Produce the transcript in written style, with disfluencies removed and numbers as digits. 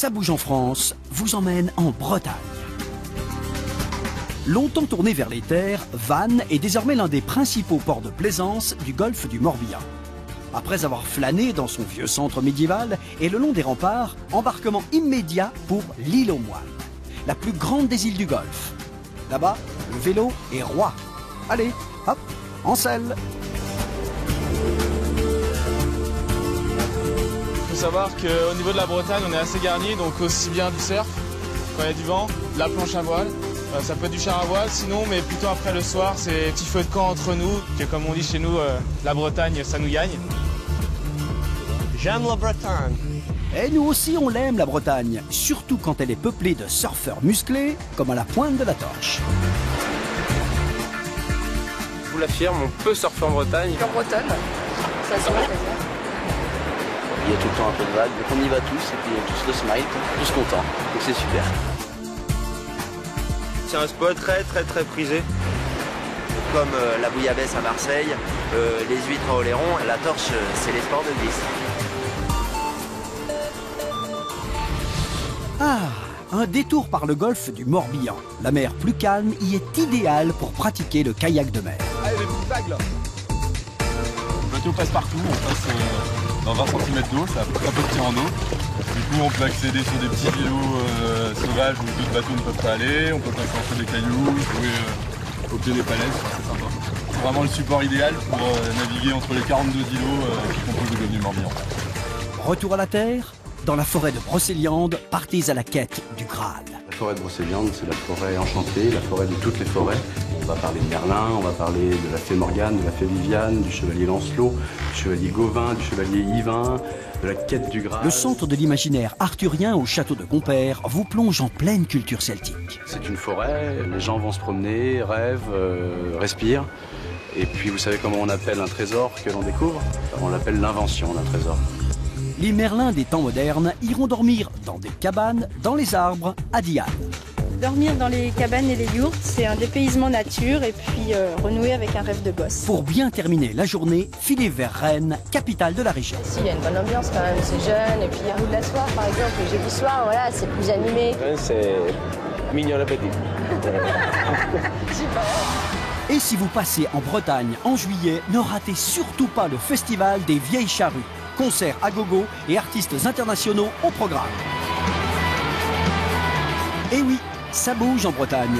Ça bouge en France vous emmène en Bretagne. Longtemps tourné vers les terres, Vannes est désormais l'un des principaux ports de plaisance du golfe du Morbihan. Après avoir flâné dans son vieux centre médiéval et le long des remparts, embarquement immédiat pour l'île aux Moines, la plus grande des îles du Golfe. Là-bas, le vélo est roi. Allez, hop, en selle. Il faut savoir qu'au niveau de la Bretagne, on est assez garni, donc aussi bien du surf, quand il y a du vent, de la planche à voile, ça peut être du char à voile sinon, mais plutôt après le soir, c'est petit feu de camp entre nous, que comme on dit chez nous, la Bretagne, ça nous gagne. J'aime la Bretagne. Et nous aussi on l'aime la Bretagne, surtout quand elle est peuplée de surfeurs musclés comme à la pointe de la torche. Je vous l'affirme, on peut surfer en Bretagne. En Bretagne, ça se voit. Il y a tout le temps un peu de vague, donc on y va tous et puis tous le smile, tous contents, donc c'est super. C'est un spot très prisé. Comme la bouillabaisse à Marseille, les huîtres à Oléron, la torche, c'est les sports de glisse. Ah, un détour par le golfe du Morbihan. La mer plus calme y est idéale pour pratiquer le kayak de mer. Allez, les petites vagues là. Le bateau passe partout, on passe dans 20 cm d'eau, ça a très peu de tir en eau. Du coup, on peut accéder sur des petits îlots sauvages où d'autres bateaux ne peuvent pas aller, on peut passer entre des cailloux, jouer au pied des falaises, c'est sympa. C'est vraiment le support idéal pour naviguer entre les 42 îlots qui composent le golfe du Morbihan. Retour à la terre, dans la forêt de Brocéliande, partez à la quête du Graal. La forêt de Brocéliande, c'est la forêt enchantée, la forêt de toutes les forêts. On va parler de Merlin, on va parler de la fée Morgane, de la fée Viviane, du chevalier Lancelot, du chevalier Gauvin, du chevalier Yvain, de la quête du Graal. Le centre de l'imaginaire arthurien au château de Compère vous plonge en pleine culture celtique. C'est une forêt, les gens vont se promener, rêvent, respirent. Et puis vous savez comment on appelle un trésor que l'on découvre? On l'appelle l'invention d'un trésor. Les Merlins des temps modernes iront dormir dans des cabanes, dans les arbres, à Diane. Dormir dans les cabanes et les yourtes, c'est un dépaysement nature et puis renouer avec un rêve de gosse. Pour bien terminer la journée, filez vers Rennes, capitale de la région. Ici, il y a une bonne ambiance quand même, c'est jeune. Et puis, il y a de la soir, par exemple, le jeudi soir, voilà, c'est plus animé. C'est mignon la petite. Et si vous passez en Bretagne en juillet, ne ratez surtout pas le festival des Vieilles Charrues. Concerts à gogo et artistes internationaux au programme. Et oui, ça bouge en Bretagne.